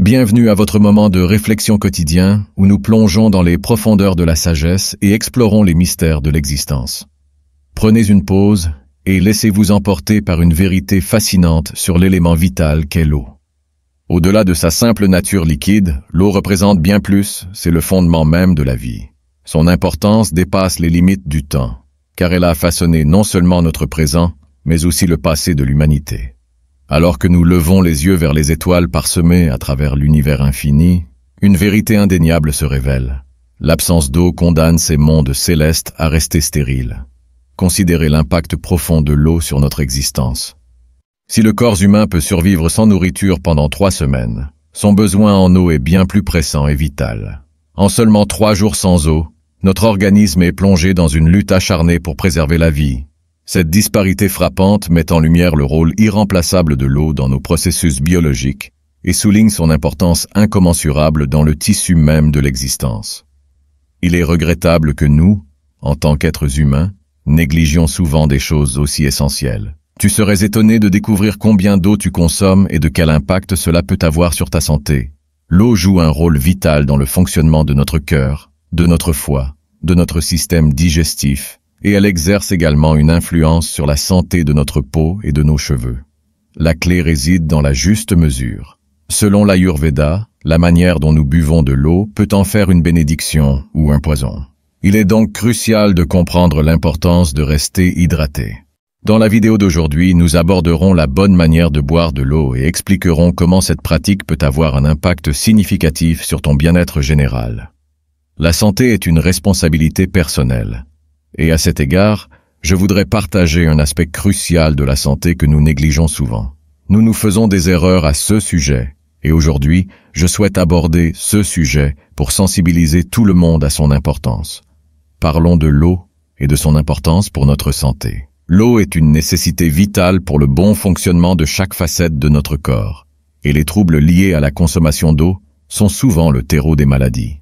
Bienvenue à votre moment de réflexion quotidien où nous plongeons dans les profondeurs de la sagesse et explorons les mystères de l'existence. Prenez une pause et laissez-vous emporter par une vérité fascinante sur l'élément vital qu'est l'eau. Au-delà de sa simple nature liquide, l'eau représente bien plus, c'est le fondement même de la vie. Son importance dépasse les limites du temps, car elle a façonné non seulement notre présent, mais aussi le passé de l'humanité. Alors que nous levons les yeux vers les étoiles parsemées à travers l'univers infini, une vérité indéniable se révèle. L'absence d'eau condamne ces mondes célestes à rester stériles. Considérez l'impact profond de l'eau sur notre existence. Si le corps humain peut survivre sans nourriture pendant 3 semaines, son besoin en eau est bien plus pressant et vital. En seulement 3 jours sans eau, notre organisme est plongé dans une lutte acharnée pour préserver la vie. Cette disparité frappante met en lumière le rôle irremplaçable de l'eau dans nos processus biologiques et souligne son importance incommensurable dans le tissu même de l'existence. Il est regrettable que nous, en tant qu'êtres humains, négligions souvent des choses aussi essentielles. Tu serais étonné de découvrir combien d'eau tu consommes et de quel impact cela peut avoir sur ta santé. L'eau joue un rôle vital dans le fonctionnement de notre cœur, de notre foie, de notre système digestif, et elle exerce également une influence sur la santé de notre peau et de nos cheveux. La clé réside dans la juste mesure. Selon l'Ayurveda, la manière dont nous buvons de l'eau peut en faire une bénédiction ou un poison. Il est donc crucial de comprendre l'importance de rester hydraté. Dans la vidéo d'aujourd'hui, nous aborderons la bonne manière de boire de l'eau et expliquerons comment cette pratique peut avoir un impact significatif sur ton bien-être général. La santé est une responsabilité personnelle. Et à cet égard, je voudrais partager un aspect crucial de la santé que nous négligeons souvent. Nous faisons des erreurs à ce sujet, et aujourd'hui, je souhaite aborder ce sujet pour sensibiliser tout le monde à son importance. Parlons de l'eau et de son importance pour notre santé. L'eau est une nécessité vitale pour le bon fonctionnement de chaque facette de notre corps, et les troubles liés à la consommation d'eau sont souvent le terreau des maladies.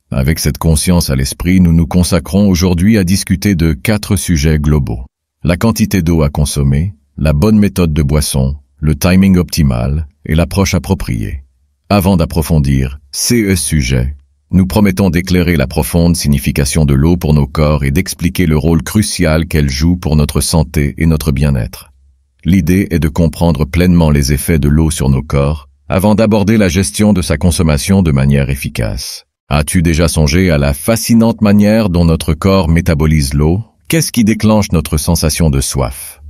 Avec cette conscience à l'esprit, nous nous consacrons aujourd'hui à discuter de 4 sujets globaux. La quantité d'eau à consommer, la bonne méthode de boisson, le timing optimal et l'approche appropriée. Avant d'approfondir ces sujets, nous promettons d'éclairer la profonde signification de l'eau pour nos corps et d'expliquer le rôle crucial qu'elle joue pour notre santé et notre bien-être. L'idée est de comprendre pleinement les effets de l'eau sur nos corps avant d'aborder la gestion de sa consommation de manière efficace. As-tu déjà songé à la fascinante manière dont notre corps métabolise l'eau? Qu'est-ce qui déclenche notre sensation de soif?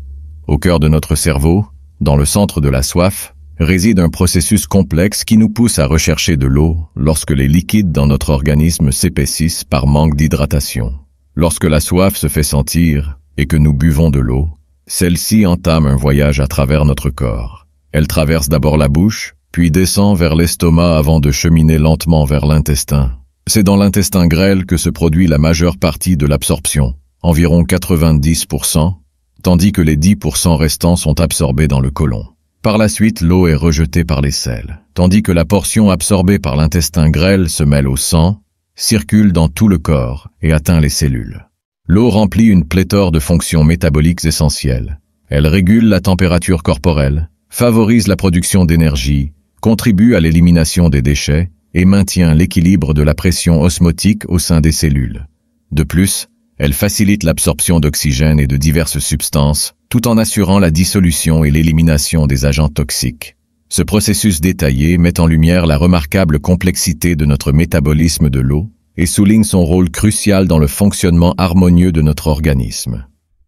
Au cœur de notre cerveau, dans le centre de la soif, réside un processus complexe qui nous pousse à rechercher de l'eau lorsque les liquides dans notre organisme s'épaississent par manque d'hydratation. Lorsque la soif se fait sentir et que nous buvons de l'eau, celle-ci entame un voyage à travers notre corps. Elle traverse d'abord la bouche, puis descend vers l'estomac avant de cheminer lentement vers l'intestin. C'est dans l'intestin grêle que se produit la majeure partie de l'absorption, environ 90%, tandis que les 10% restants sont absorbés dans le côlon. Par la suite, l'eau est rejetée par les selles, tandis que la portion absorbée par l'intestin grêle se mêle au sang, circule dans tout le corps et atteint les cellules. L'eau remplit une pléthore de fonctions métaboliques essentielles. Elle régule la température corporelle, favorise la production d'énergie, contribue à l'élimination des déchets et maintient l'équilibre de la pression osmotique au sein des cellules. De plus, elle facilite l'absorption d'oxygène et de diverses substances, tout en assurant la dissolution et l'élimination des agents toxiques. Ce processus détaillé met en lumière la remarquable complexité de notre métabolisme de l'eau et souligne son rôle crucial dans le fonctionnement harmonieux de notre organisme.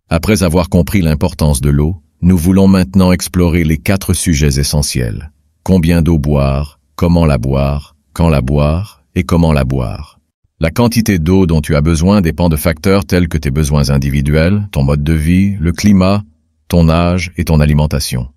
Après avoir compris l'importance de l'eau, nous voulons maintenant explorer les 4 sujets essentiels. Combien d'eau boire, comment la boire, quand la boire et comment la boire. La quantité d'eau dont tu as besoin dépend de facteurs tels que tes besoins individuels, ton mode de vie, le climat, ton âge et ton alimentation.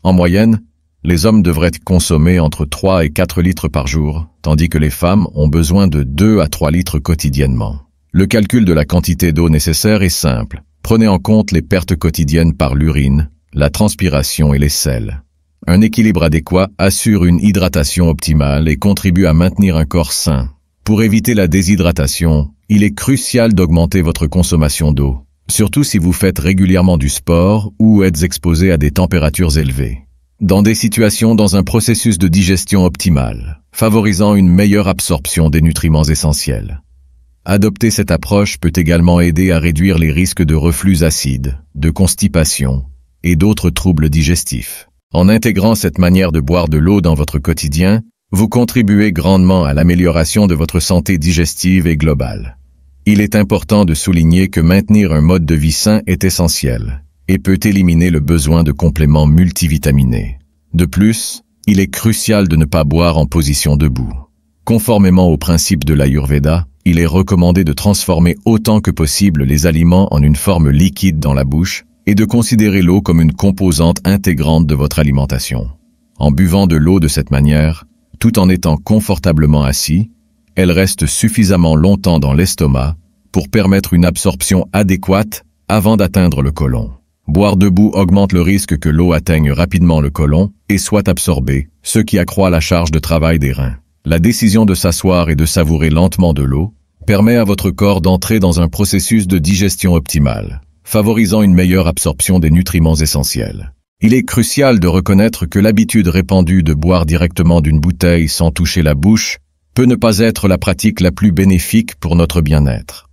En moyenne, les hommes devraient consommer entre 3 et 4 litres par jour, tandis que les femmes ont besoin de 2 à 3 litres quotidiennement. Le calcul de la quantité d'eau nécessaire est simple. Prenez en compte les pertes quotidiennes par l'urine, la transpiration et les selles. Un équilibre adéquat assure une hydratation optimale et contribue à maintenir un corps sain. Pour éviter la déshydratation, il est crucial d'augmenter votre consommation d'eau, surtout si vous faites régulièrement du sport ou êtes exposé à des températures élevées. dans des situations dans un processus de digestion optimal, favorisant une meilleure absorption des nutriments essentiels. Adopter cette approche peut également aider à réduire les risques de reflux acide, de constipation et d'autres troubles digestifs. En intégrant cette manière de boire de l'eau dans votre quotidien, vous contribuez grandement à l'amélioration de votre santé digestive et globale. Il est important de souligner que maintenir un mode de vie sain est essentiel et peut éliminer le besoin de compléments multivitaminés. De plus, il est crucial de ne pas boire en position debout. Conformément aux principes de l'Ayurveda, il est recommandé de transformer autant que possible les aliments en une forme liquide dans la bouche et de considérer l'eau comme une composante intégrante de votre alimentation. En buvant de l'eau de cette manière, tout en étant confortablement assis, elle reste suffisamment longtemps dans l'estomac pour permettre une absorption adéquate avant d'atteindre le côlon. Boire debout augmente le risque que l'eau atteigne rapidement le côlon et soit absorbée, ce qui accroît la charge de travail des reins. La décision de s'asseoir et de savourer lentement de l'eau permet à votre corps d'entrer dans un processus de digestion optimale, favorisant une meilleure absorption des nutriments essentiels. Il est crucial de reconnaître que l'habitude répandue de boire directement d'une bouteille sans toucher la bouche peut ne pas être la pratique la plus bénéfique pour notre bien-être.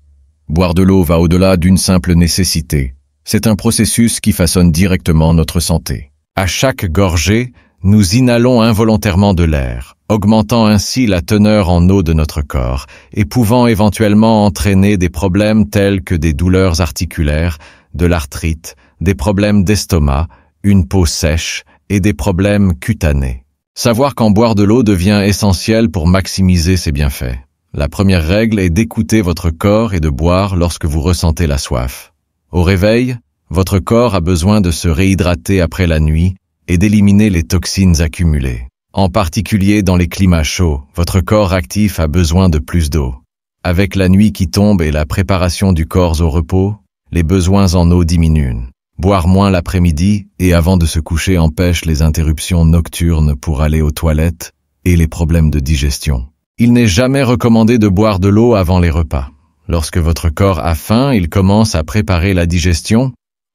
Boire de l'eau va au-delà d'une simple nécessité. C'est un processus qui façonne directement notre santé. À chaque gorgée, nous inhalons involontairement de l'air, augmentant ainsi la teneur en eau de notre corps et pouvant éventuellement entraîner des problèmes tels que des douleurs articulaires, de l'arthrite, des problèmes d'estomac, une peau sèche et des problèmes cutanés. Savoir quand boire de l'eau devient essentiel pour maximiser ses bienfaits. La première règle est d'écouter votre corps et de boire lorsque vous ressentez la soif. Au réveil, votre corps a besoin de se réhydrater après la nuit et d'éliminer les toxines accumulées. En particulier dans les climats chauds, votre corps actif a besoin de plus d'eau. Avec la nuit qui tombe et la préparation du corps au repos, les besoins en eau diminuent. Boire moins l'après-midi et avant de se coucher empêche les interruptions nocturnes pour aller aux toilettes et les problèmes de digestion. Il n'est jamais recommandé de boire de l'eau avant les repas. Lorsque votre corps a faim, il commence à préparer la digestion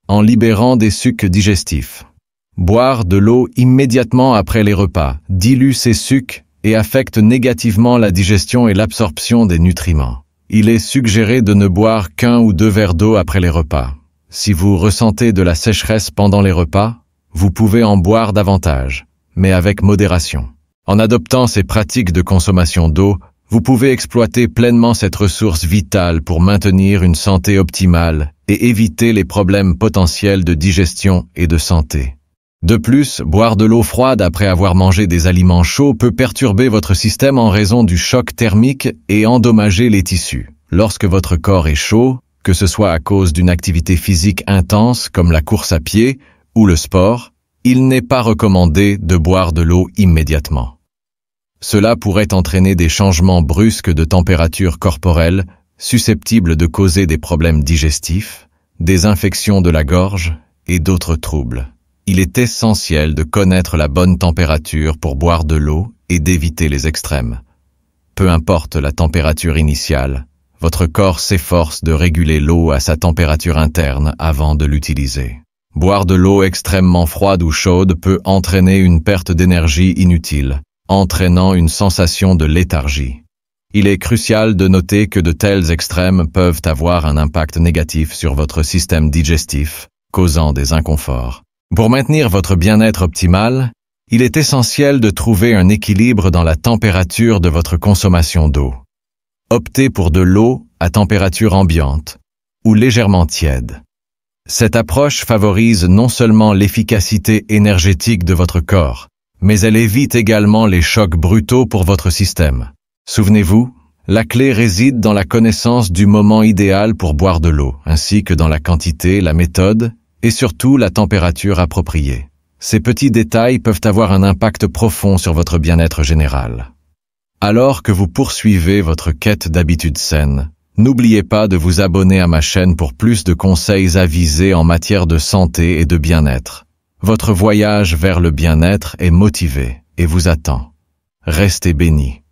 en libérant des sucs digestifs. Boire de l'eau immédiatement après les repas dilue ces sucs et affecte négativement la digestion et l'absorption des nutriments. Il est suggéré de ne boire qu'un ou 2 verres d'eau après les repas. Si vous ressentez de la sécheresse pendant les repas, vous pouvez en boire davantage, mais avec modération. En adoptant ces pratiques de consommation d'eau, vous pouvez exploiter pleinement cette ressource vitale pour maintenir une santé optimale et éviter les problèmes potentiels de digestion et de santé. De plus, boire de l'eau froide après avoir mangé des aliments chauds peut perturber votre système en raison du choc thermique et endommager les tissus. Lorsque votre corps est chaud, que ce soit à cause d'une activité physique intense comme la course à pied ou le sport, il n'est pas recommandé de boire de l'eau immédiatement. Cela pourrait entraîner des changements brusques de température corporelle, susceptibles de causer des problèmes digestifs, des infections de la gorge et d'autres troubles. Il est essentiel de connaître la bonne température pour boire de l'eau et d'éviter les extrêmes. Peu importe la température initiale, votre corps s'efforce de réguler l'eau à sa température interne avant de l'utiliser. Boire de l'eau extrêmement froide ou chaude peut entraîner une perte d'énergie inutile, entraînant une sensation de léthargie. Il est crucial de noter que de tels extrêmes peuvent avoir un impact négatif sur votre système digestif, causant des inconforts. Pour maintenir votre bien-être optimal, il est essentiel de trouver un équilibre dans la température de votre consommation d'eau. Optez pour de l'eau à température ambiante ou légèrement tiède. Cette approche favorise non seulement l'efficacité énergétique de votre corps, mais elle évite également les chocs brutaux pour votre système. Souvenez-vous, la clé réside dans la connaissance du moment idéal pour boire de l'eau, ainsi que dans la quantité, la méthode et surtout la température appropriée. Ces petits détails peuvent avoir un impact profond sur votre bien-être général. Alors que vous poursuivez votre quête d'habitudes saines, n'oubliez pas de vous abonner à ma chaîne pour plus de conseils avisés en matière de santé et de bien-être. Votre voyage vers le bien-être est motivé et vous attend. Restez bénis.